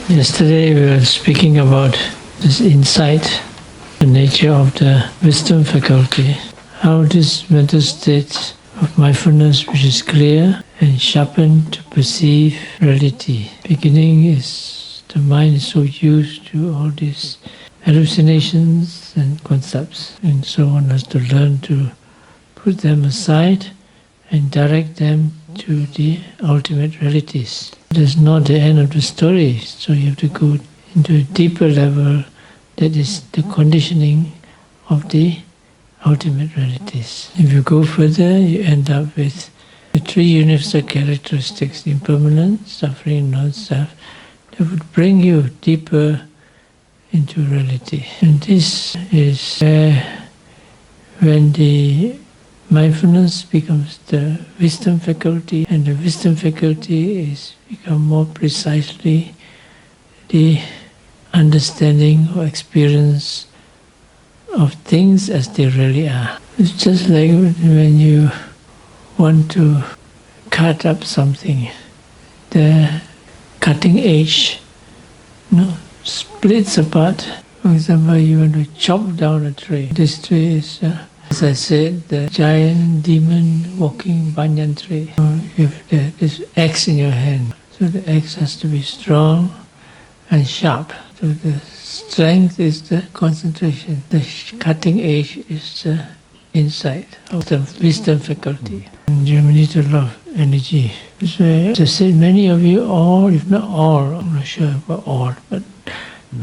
Yesterday we were speaking about this insight, the nature of the wisdom faculty, how this mental state of mindfulness, which is clear and sharpened to perceive reality. Beginning is the mind is so used to all these hallucinations and concepts, and so one has to learn to put them aside and direct them to the ultimate realities. It is not the end of the story, so you have to go into a deeper level, that is the conditioning of the ultimate realities. If you go further, you end up with the three universal characteristics: impermanence, suffering, non-self, that would bring you deeper into reality. And this is when the mindfulness becomes the wisdom faculty, and the wisdom faculty is become more precisely the understanding or experience of things as they really are. It's just like when you want to cut up something, the cutting edge splits apart. For example, you want to chop down a tree. This tree is, as I said, the giant demon walking banyan tree. You have this axe in your hand. So the axe has to be strong and sharp. So the strength is the concentration. The cutting edge is the insight of the wisdom faculty. And you need a lot of energy. So as I said, many of you, all, if not all, I'm not sure about all, but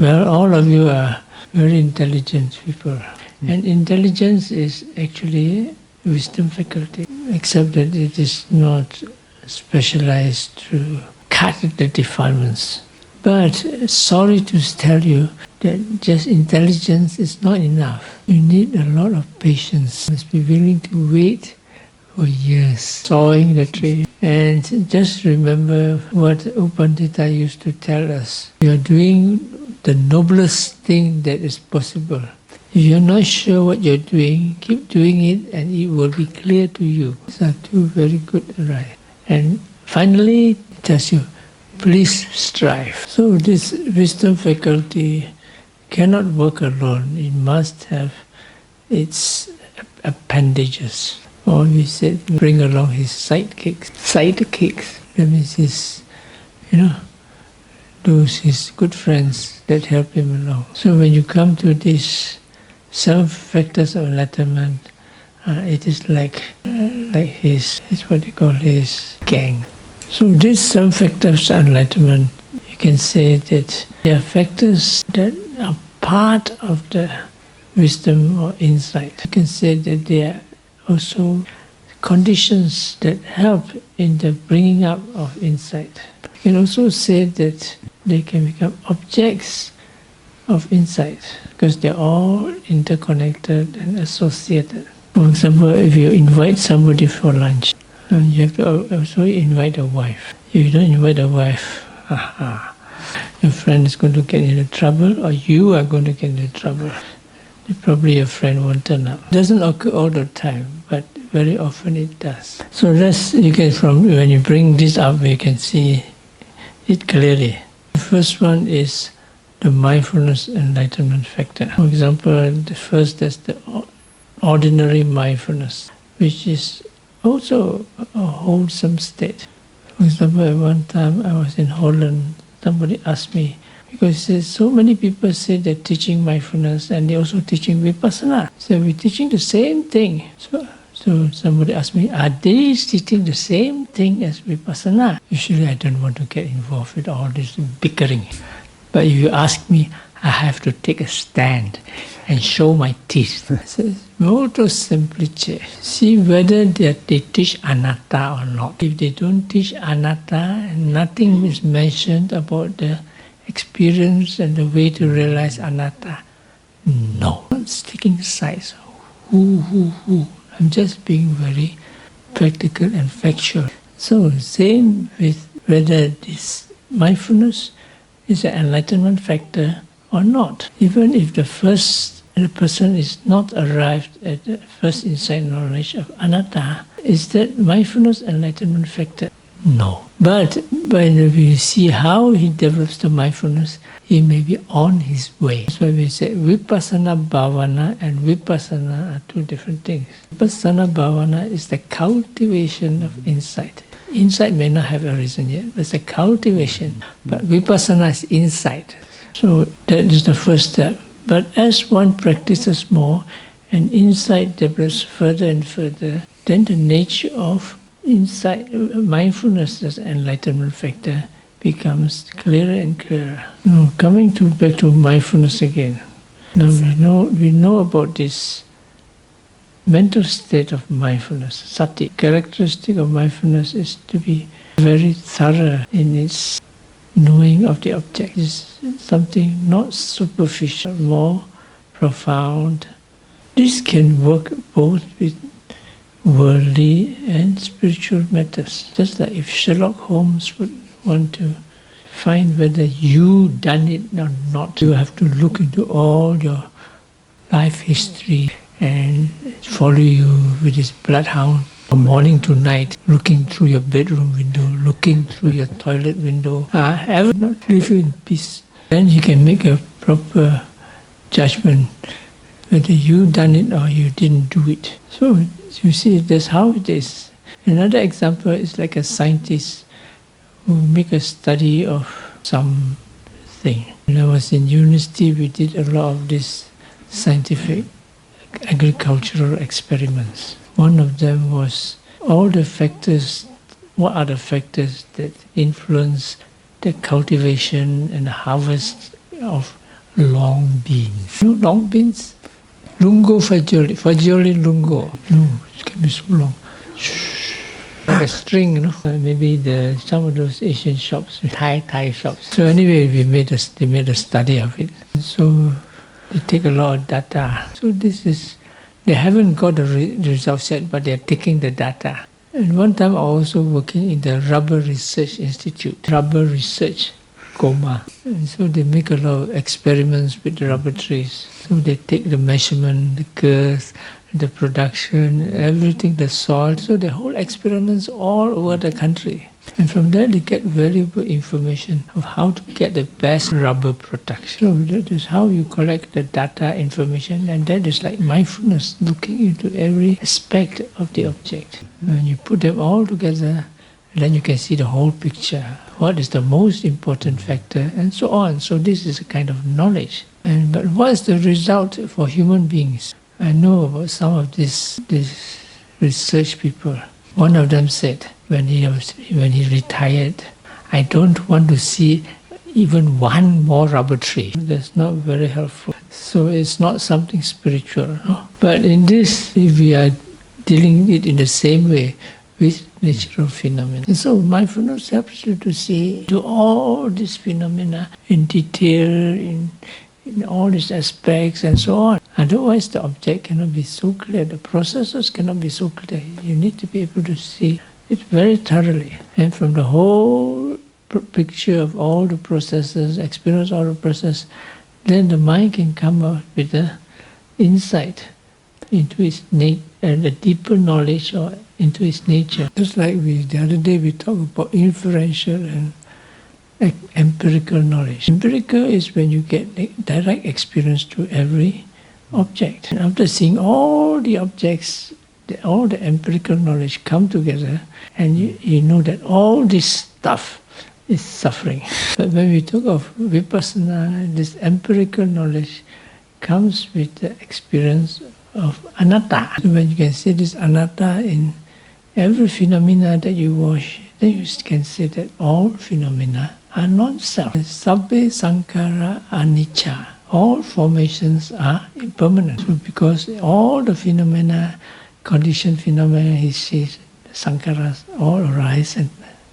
well, all of you are very intelligent people. And intelligence is actually wisdom faculty, except that it is not specialized to cut the defilements. But sorry to tell you that just intelligence is not enough. You need a lot of patience. You must be willing to wait for years, sawing the tree. And just remember what Upandita used to tell us. You are doing the noblest thing that is possible. If you're not sure what you're doing, keep doing it and it will be clear to you. These are two very good advice. And finally, it tells you, please strive. So this wisdom faculty cannot work alone. It must have its appendages. Or we said, bring along his sidekicks. Sidekicks, that means his, those his good friends that help him along. So when you come to these 7 factors of enlightenment, it is like his what you call his gang. So these 7 factors of enlightenment, you can say that they are factors that are part of the wisdom or insight. You can say that they are also conditions that help in the bringing up of insight. You can also say that they can become objects of insight because they're all interconnected and associated. For example, if you invite somebody for lunch, you have to also invite a wife. If you don't invite a wife, your friend is going to get into trouble, or you are going to get into trouble. Probably your friend won't turn up. It doesn't occur all the time, but very often it does. So that's, you can, from when you bring this up, you can see it clearly. The first one is the mindfulness enlightenment factor. For example, the first, that's the ordinary mindfulness, which is also a wholesome state. For example, at one time I was in Holland, somebody asked me, because so many people say they're teaching mindfulness and they're also teaching vipassana. So we're teaching the same thing. So somebody asked me, are they teaching the same thing as vipassana? Usually I don't want to get involved with all this bickering. But if you ask me, I have to take a stand and show my teeth. So, molto semplice. See whether they teach anatta or not. If they don't teach anatta, nothing is mentioned about the experience and the way to realize anatta. No. I'm not taking sides. Who. I'm just being very practical and factual. So same with whether this mindfulness is an enlightenment factor or not. Even if the person is not arrived at the first insight knowledge of anatta, is that mindfulness enlightenment factor No. But when we see how he develops the mindfulness, he may be on his way. That's why we say vipassana bhavana and vipassana are two different things. Vipassana bhavana is the cultivation of insight. Insight may not have arisen yet, but it's a cultivation. But vipassana is insight. So that is the first step. But as one practices more and insight develops further and further, then the nature of insight, mindfulness as an enlightenment factor becomes clearer and clearer. Now, coming back to mindfulness again. Now we know about this mental state of mindfulness, sati. Characteristic of mindfulness is to be very thorough in its knowing of the object. It's something not superficial, more profound. This can work both with worldly and spiritual matters. Just like if Sherlock Holmes would want to find whether you done it or not, you have to look into all your life history and follow you with his bloodhound from morning to night, looking through your bedroom window, looking through your toilet window. I will not leave you in peace. Then he can make a proper judgment whether you done it or you didn't do it. So you see, that's how it is. Another example is like a scientist who make a study of something. When I was in university, we did a lot of these scientific agricultural experiments. One of them was all the factors, what are the factors that influence the cultivation and the harvest of long beans. You know long beans? Lungo fagioli lungo. No, it can be so long. Like a string, you know. Maybe some of those Asian shops, Thai shops. So anyway, they made a study of it. So they take a lot of data. So they haven't got the results yet, but they're taking the data. And one time I was also working in the Rubber Research Institute, Rubber Research, Goma. And so they make a lot of experiments with the rubber trees. So they take the measurement, the girth, the production, everything, the soil. So the whole experiments all over the country. And from there they get valuable information of how to get the best rubber production. So that is how you collect the data information, and that is like mindfulness, looking into every aspect of the object. When you put them all together, then you can see the whole picture. What is the most important factor, and so on. So this is a kind of knowledge. But what is the result for human beings? I know about some of these research people. One of them said, when he retired, I don't want to see even one more rubber tree. That's not very helpful. So it's not something spiritual. No? But in this, if we are dealing it in the same way with natural phenomena. And so mindfulness helps you to see to all these phenomena in detail, in all these aspects and so on. Otherwise the object cannot be so clear, the processes cannot be so clear. You need to be able to see it very thoroughly. And from the whole picture of all the processes, experience all the process, then the mind can come out with the insight into its a deeper knowledge or into its nature. Just like the other day we talked about inferential and empirical knowledge. Empirical is when you get direct experience to every object. And after seeing all the objects, all the empirical knowledge come together, and you know that all this stuff is suffering. But when we talk of vipassana, this empirical knowledge comes with the experience of anatta. So when you can see this anatta in every phenomena that you watch, then you can see that all phenomena are non-self. Sabbe sankhara anicca. All formations are impermanent. So because all the phenomena, conditioned phenomena, he sees, sankharas all arise and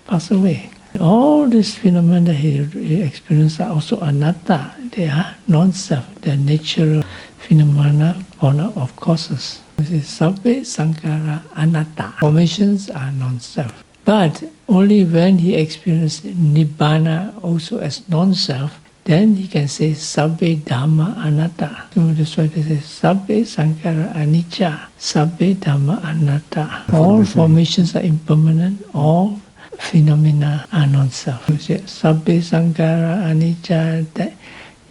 pass away. All these phenomena that he experiences are also anatta. They are non-self. They are natural phenomena born of causes. This is sabbe sankhara anatta. Formations are non-self. But only when he experiences nibbana also as non-self, then he can say sabbe dhamma anatta. So that's why they say sabbe sankhara anicca, sabbe dhamma anatta. All formations are impermanent, all phenomena are non-self. Sabbe sankhara anicca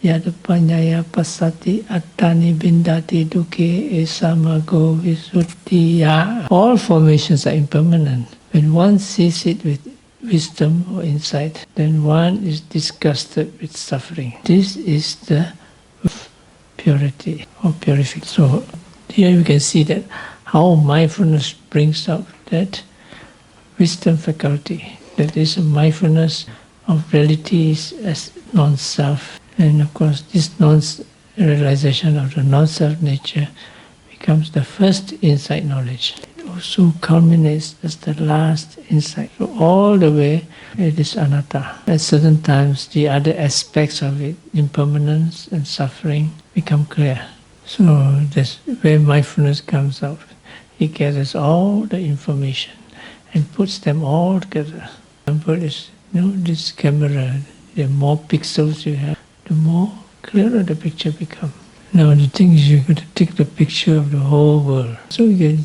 yadapanyaya pasati attani bindati dukkhe esamago visuddhiya. All formations are impermanent. When one sees it with wisdom or insight, then one is disgusted with suffering. This is the purity or purification. So here you can see that how mindfulness brings out that wisdom faculty. That is a mindfulness of realities as non-self. And of course this realization of the non-self nature becomes the first insight knowledge. It also culminates as the last insight. So all the way it is anatta. At certain times the other aspects of it, impermanence and suffering, become clear. So that's where mindfulness comes out. It gathers all the information and puts them all together. For example, this camera, the more pixels you have, the more clearer the picture becomes. Now the thing is, you've got to take the picture of the whole world. So you can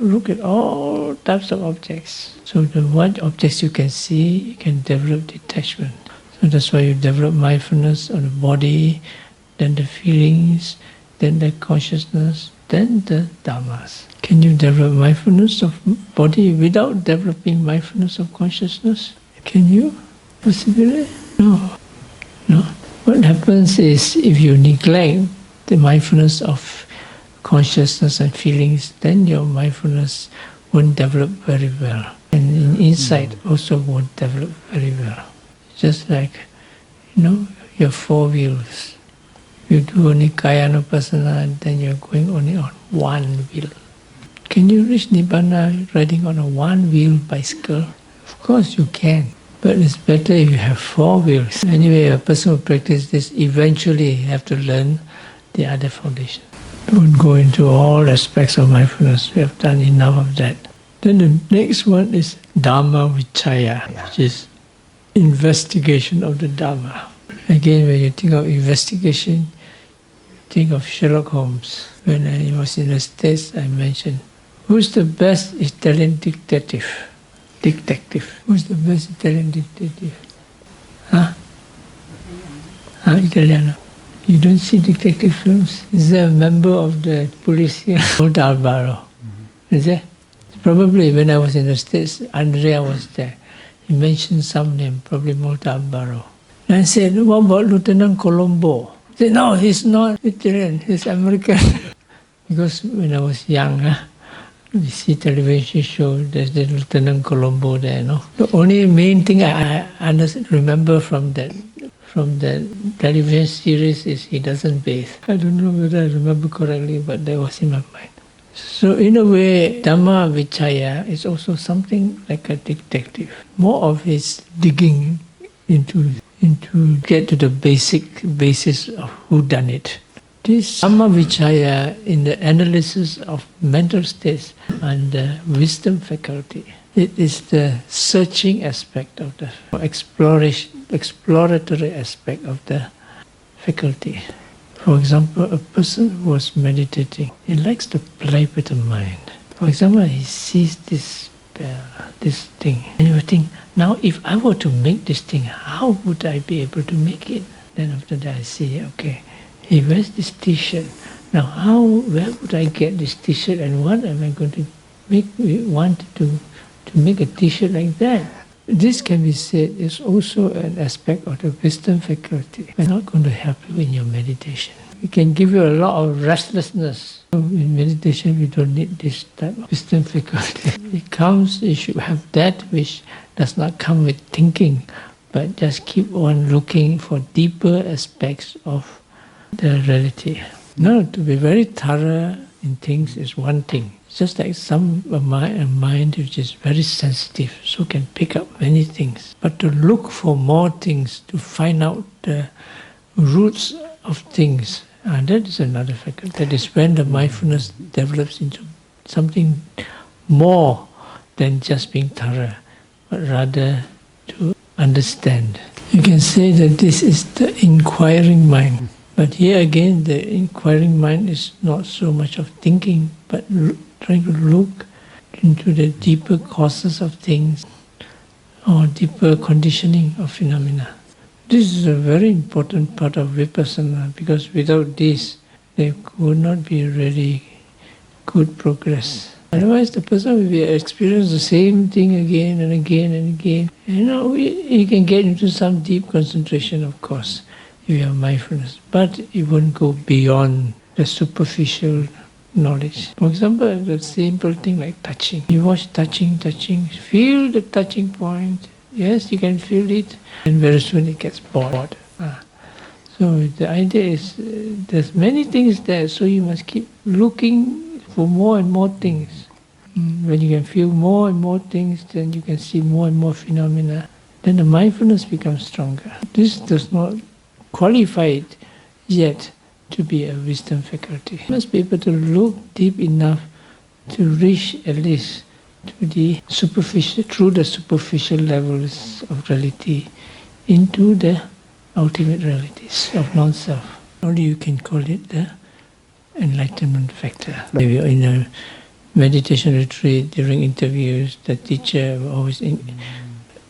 look at all types of objects. So the what objects you can see, you can develop detachment. So that's why you develop mindfulness of the body, then the feelings, then the consciousness, then the dhammas. Can you develop mindfulness of body without developing mindfulness of consciousness? Can you? Possibly? No. What happens is, if you neglect the mindfulness of consciousness and feelings, then your mindfulness won't develop very well. And in insight also won't develop very well. Just like, your four wheels. You do only Kayanupassana, then you're going only on one wheel. Can you reach Nibbana riding on a one-wheel bicycle? Of course you can, but it's better if you have four wheels. Anyway, a person who practices this eventually have to learn the other foundation. We won't go into all aspects of mindfulness. We have done enough of that. Then the next one is Dhamma Vichaya, which is investigation of the Dhamma. Again, when you think of investigation, you think of Sherlock Holmes. When I was in the States, I mentioned, who's the best Italian detective? Who's the best Italian detective? Italiano. You don't see detective films? Is there a member of the police here? Monte Alvaro. Is there? Probably when I was in the States, Andrea was there. He mentioned some name, probably Monte Alvaro. And I said, what about Lieutenant Colombo? He said, no, he's not Italian, he's American. Because when I was young, we see television show, there's the Lieutenant Colombo there, no? The only main thing I remember from that television series is he doesn't bathe. I don't know whether I remember correctly, but that was in my mind. So in a way, Dhamma Vichaya is also something like a detective. More of his digging into get to the basis of who done it. This Dhamma Vichaya in the analysis of mental states and the wisdom faculty, it is the searching aspect of the exploratory aspect of the faculty. For example, a person who was meditating, he likes to play with the mind. For example, he sees this thing, and he will think, now if I were to make this thing, how would I be able to make it? Then after that I see, okay, he wears this t-shirt. Now where would I get this t-shirt, and what am I going to want to make a t-shirt like that? This can be said is also an aspect of the wisdom faculty. It's not going to help you in your meditation. It can give you a lot of restlessness. So in meditation, we don't need this type of wisdom faculty. You should have that which does not come with thinking, but just keep on looking for deeper aspects of the reality. No, to be very thorough in things is one thing. Just like a mind which is very sensitive, so can pick up many things. But to look for more things, to find out the roots of things, that is another factor. That is when the mindfulness develops into something more than just being thorough, but rather to understand. You can say that this is the inquiring mind. But here again, the inquiring mind is not so much of thinking, but trying to look into the deeper causes of things, or deeper conditioning of phenomena. This is a very important part of vipassana, because without this, there would not be really good progress. Otherwise, the person will be experience the same thing again and again and again. You can get into some deep concentration, of course, if you have mindfulness, but it won't go beyond the superficial knowledge. For example, the simple thing like touching. You watch touching, feel the touching point. Yes, you can feel it, and very soon it gets bored. So the idea is, there's many things there, so you must keep looking for more and more things. When you can feel more and more things, then you can see more and more phenomena. Then the mindfulness becomes stronger. This does not qualify it yet to be a wisdom faculty. You must be able to look deep enough to reach at least to the superficial, through the superficial levels of reality, into the ultimate realities of non-self. Only you can call it the enlightenment factor. Maybe in a meditation retreat, during interviews, the teacher will always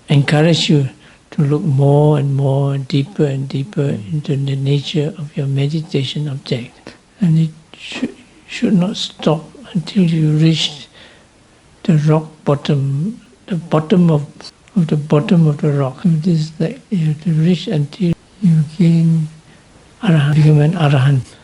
encourage you to look more and more, deeper and deeper into the nature of your meditation object. And it should not stop until you reach the rock bottom, the bottom of the bottom of the rock. So this is like you have to reach until you gain arahant, become an arahant.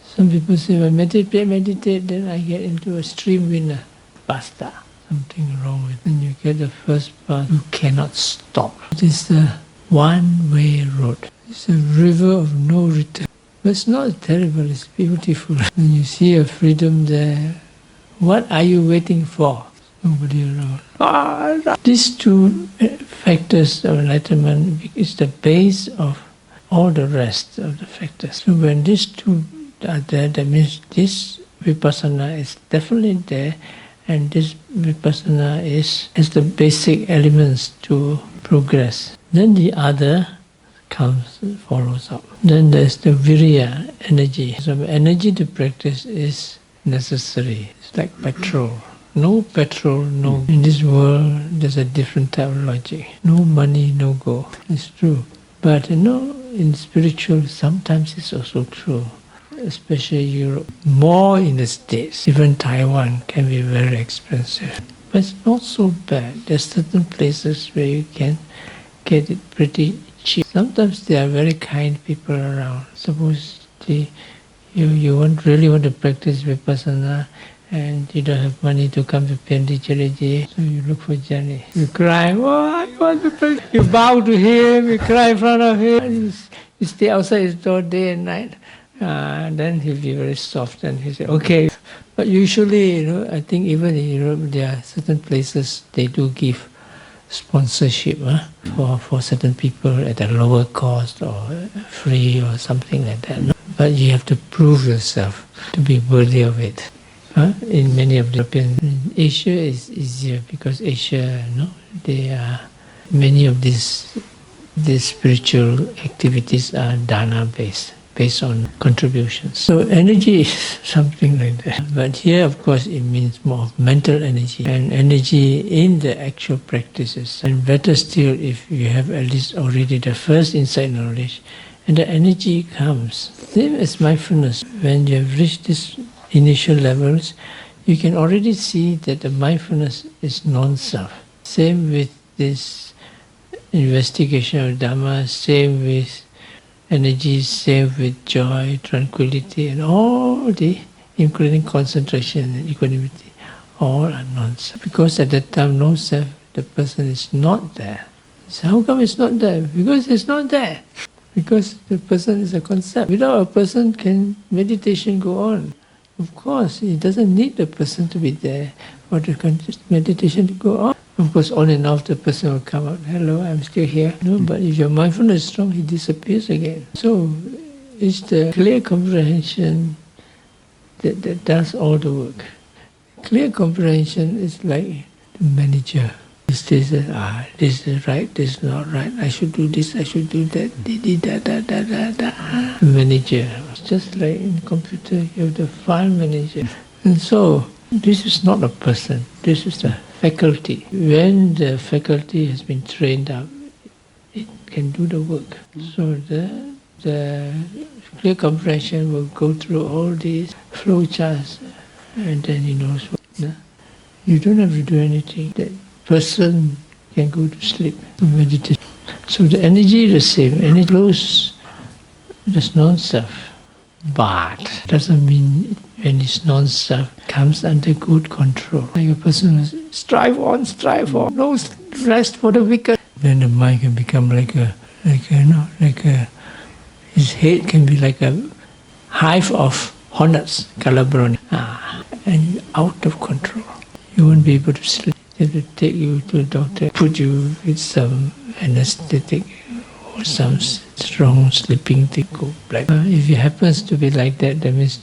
Some people say, well, meditate, then I get into a stream winner. Basta. Something wrong with it. When you get the first path, you cannot stop. It is a one-way road. It's a river of no return. But it's not terrible, it's beautiful. When you see a freedom there, what are you waiting for? Nobody around. These two factors of enlightenment is the base of all the rest of the factors. So when these two are there, that means this vipassana is definitely there, and this vipassana has the basic elements to progress. Then the other follows up. Then there's the virya, energy. So energy to practice is necessary. It's like petrol. No petrol, no. In this world, there's a different type of logic. No money, no go. It's true. But in spiritual, sometimes it's also true. Especially Europe, more in the States. Even Taiwan can be very expensive. But it's not so bad. There's certain places where you can get it pretty cheap. Sometimes there are very kind people around. Suppose you really want to practice vipassana, and you don't have money to come to Pandit-Chalaji, so you look for Jani. You cry, oh, I want to practice. You bow to him, you cry in front of him, you stay outside his door day and night. Then he'll be very soft and he'll say, okay. But usually, I think even in Europe, there are certain places they do give sponsorship for certain people at a lower cost or free or something like that. But you have to prove yourself to be worthy of it. In many of the European, Asia is easier because Asia, many of these spiritual activities are dana based on contributions. So energy is something like that. But here, of course, it means more of mental energy and energy in the actual practices. And better still if you have at least already the first insight knowledge, and the energy comes. Same as mindfulness. When you have reached these initial levels, you can already see that the mindfulness is non-self. Same with this investigation of Dhamma, same with energy, same with joy, tranquility, and all the, including concentration and equanimity, all are non-self. Because at that time, no self, the person is not there. So how come it's not there? Because it's not there. Because the person is a concept. Without a person, can meditation go on? Of course, it doesn't need the person to be there for the meditation to go on. Of course, on and off the person will come out, hello, I'm still here. No, but if your mindfulness is strong, he disappears again. So it's the clear comprehension that does all the work. Clear comprehension is like the manager. He says, this is right, this is not right, I should do this, I should do that, The manager. It's just like in computer, you have the file manager. And so, This is not a person, this is a faculty. When the faculty has been trained up, it can do the work. So the clear comprehension will go through all these flow charts, and then he knows what. You don't have to do anything. That person can go to sleep to meditate. So the energy is the same. Energy flows, there's non-self. But doesn't mean when it's non-self comes under good control. Like a person who says, strive on, no rest for the wicked. Then the mind can become like a his head can be like a hive of hornets, calabroni, and out of control. You won't be able to sleep. They have to take you to the doctor, put you with some anesthetic or some strong sleeping thing, go black. If it happens to be like that, that means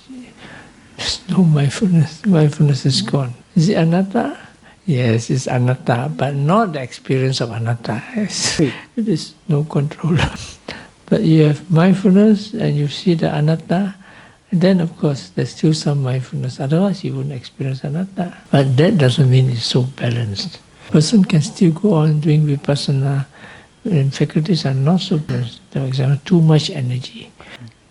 there's no mindfulness. Mindfulness is gone. Is it anatta? Yes, it's anatta, but not the experience of anatta. It is no control. But you have mindfulness and you see the anatta, and then of course there's still some mindfulness, otherwise you wouldn't experience anatta. But that doesn't mean it's so balanced. Person can still go on doing vipassana when faculties are not so balanced. For example, too much energy.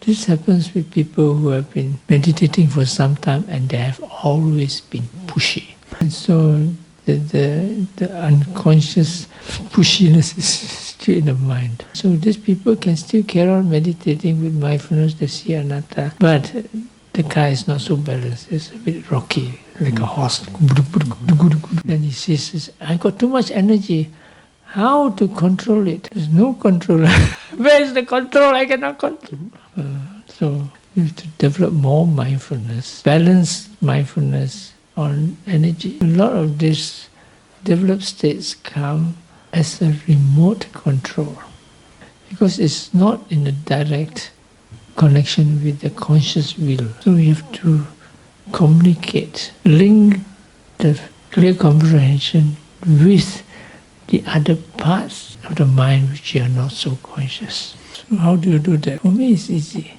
This happens with people who have been meditating for some time and they have always been pushy. And so the unconscious pushiness is still in the mind. So these people can still carry on meditating with mindfulness, they see anatta, but the car is not so balanced, it's a bit rocky, like a horse. Then he says, I got too much energy. How to control it? There's no control. Where is the control? I cannot control. So you have to develop more mindfulness, balance mindfulness on energy. A lot of these developed states come as a remote control because it's not in a direct connection with the conscious will. So we have to communicate, link the clear comprehension with the other parts of the mind which are not so conscious. So how do you do that? For me it's easy.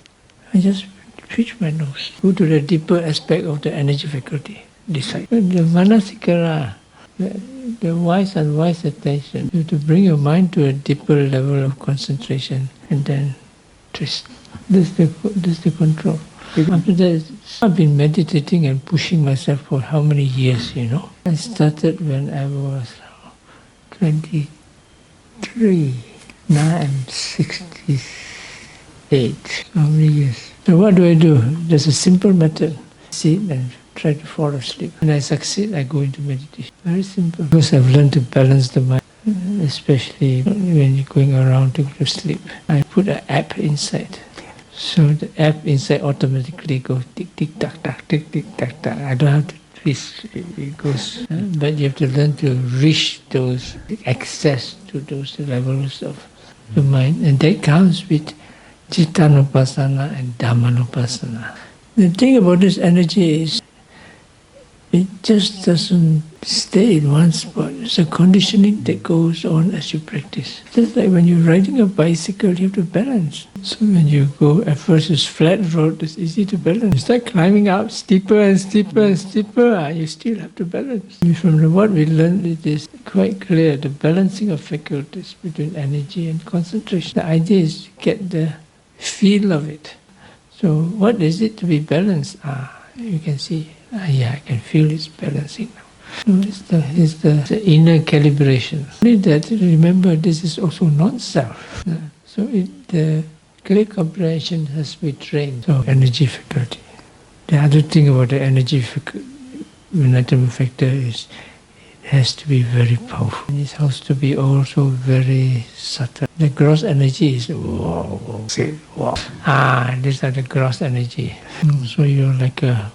I just twitch my nose, go to the deeper aspect of the energy faculty. Decide. The manasikara, the wise and wise attention, you have to bring your mind to a deeper level of concentration and then twist. This is the control. After that, I've been meditating and pushing myself for how many years, I started when I was 23. Now I'm 68. How many years? So what do? There's a simple method. Sit and try to fall asleep. When I succeed, I go into meditation. Very simple. Because I've learned to balance the mind, especially when you're going around to go to sleep. I put an app inside. So the app inside automatically goes tick, tick, tack, tack, tick, tick, tack, tack. I don't have to twist. It goes. But you have to learn to reach those, access to those levels of the mind. And that comes with Cittanupassana and Dhammanupassana. The thing about this energy is it just doesn't stay in one spot. It's a conditioning that goes on as you practice. Just like when you're riding a bicycle, you have to balance. So when you go, at first it's flat road, it's easy to balance. You start climbing up steeper and steeper and steeper, you still have to balance. From what we learned, it is quite clear, the balancing of faculties between energy and concentration. The idea is to get the feel of it. So what is it to be balanced? You can see, I can feel it's balancing now. So it's the inner calibration. Only that, remember, this is also non-self. So the clear comprehension has to be trained. So energy faculty. The other thing about the energy enlightenment factor is it has to be very powerful. It has to be also very subtle. The gross energy is wow. These are the gross energy. So you're like a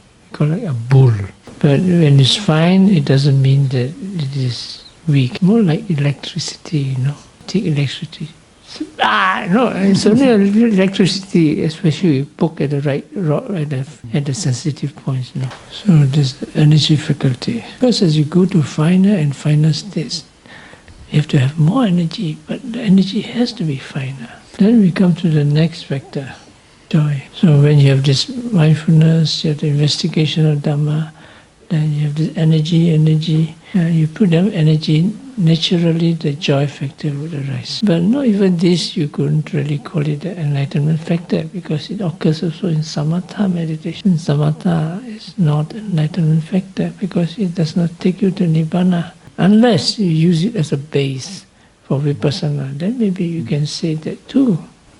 bull. But when it's fine, it doesn't mean that it is weak. More like electricity, Take electricity. No, it's only a little electricity, especially you poke at the right rock at the sensitive points. So this energy faculty. Because as you go to finer and finer states, you have to have more energy, but the energy has to be finer. Then we come to the next factor, joy. So when you have this mindfulness, you have the investigation of Dhamma, then you have this energy. You put them energy, naturally the joy factor would arise. But not even this, you couldn't really call it the enlightenment factor, because it occurs also in samatha meditation. Samatha is not an enlightenment factor because it does not take you to nibbana, unless you use it as a base for vipassana. Then maybe you can say that too.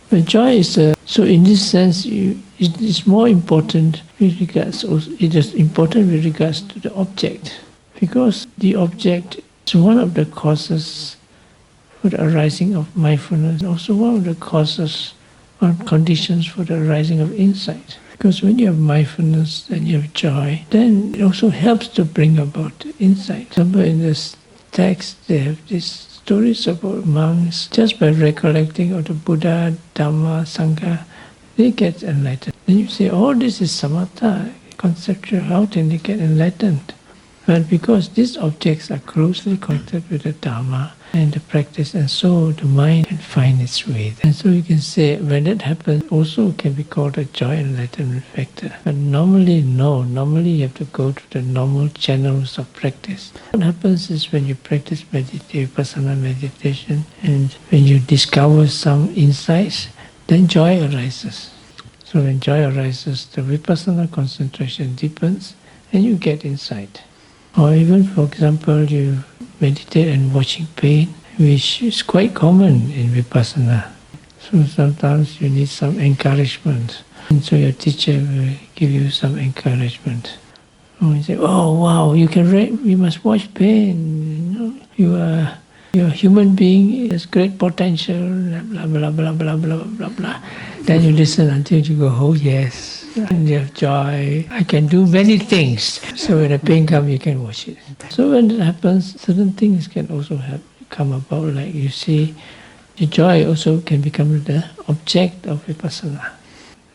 But joy is so in this sense, it is more important with regards. It is important with regards to the object, because the object is one of the causes for the arising of mindfulness, and also one of the causes or conditions for the arising of insight. Because when you have mindfulness and you have joy, then it also helps to bring about insight. For example, in this text, they have these stories about monks. Just by recollecting of the Buddha, Dhamma, Sangha, they get enlightened. Then you say, oh, this is samatha, conceptual. How can they get enlightened? But because these objects are closely connected with the Dhamma and the practice, and so the mind can find its way. And so you can say, when that happens, also can be called a joy enlightenment factor. But normally, no. Normally you have to go to the normal channels of practice. What happens is when you practice vipassana meditation, and when you discover some insights, then joy arises. So when joy arises, the vipassana concentration deepens, and you get insight. Or even, for example, you meditate and watching pain, which is quite common in vipassana. So sometimes you need some encouragement. And so your teacher will give you some encouragement. Or you say, oh wow, you must watch pain. You're a human being, has great potential, blah, blah, blah, blah, blah, blah, blah. Then you listen until you go, oh yes. And you have joy. I can do many things. So when the pain comes, you can watch it. So when it happens, certain things can also come about. Like you see, the joy also can become the object of vipassana.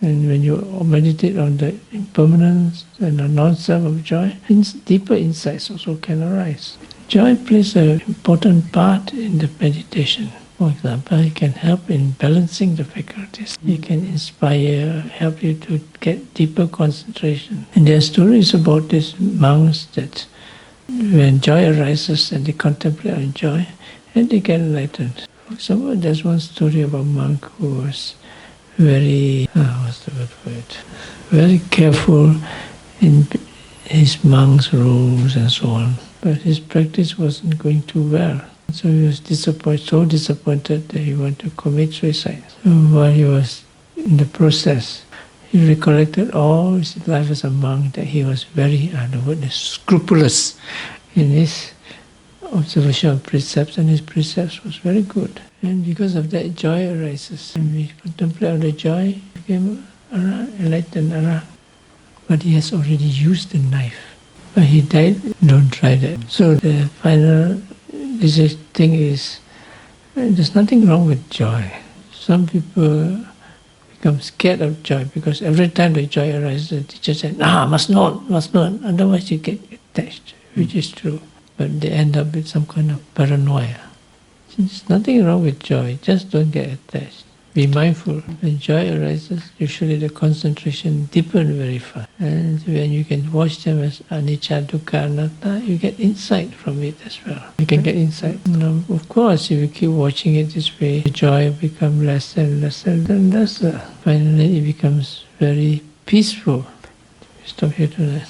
And when you meditate on the impermanence and the non-self of joy, deeper insights also can arise. Joy plays an important part in the meditation. For example, it can help in balancing the faculties. It can inspire, help you to get deeper concentration. And there are stories about these monks that when joy arises and they contemplate on joy, and they get enlightened. For example, there's one story about a monk who was very, very careful in his monk's robes and so on. But his practice wasn't going too well. So he was so disappointed that he wanted to commit suicide. So while he was in the process, he recollected all his life as a monk, that he was very, scrupulous in his observation of precepts, and his precepts was very good. And because of that, joy arises. And we contemplate on the joy, he became enlightened. But he has already used the knife. But he died, don't try that. So the final thing is, there's nothing wrong with joy. Some people become scared of joy because every time the joy arises, the teacher says, must not, otherwise you get attached, which is true. But they end up with some kind of paranoia. There's nothing wrong with joy, just don't get attached. Be mindful. When joy arises, usually the concentration deepens very fast. And when you can watch them as anicca, dukkha, anatta, you get insight from it as well. You can get insight. Of course, if you keep watching it this way, the joy becomes less and lesser. Finally, it becomes very peaceful. Stop here tonight.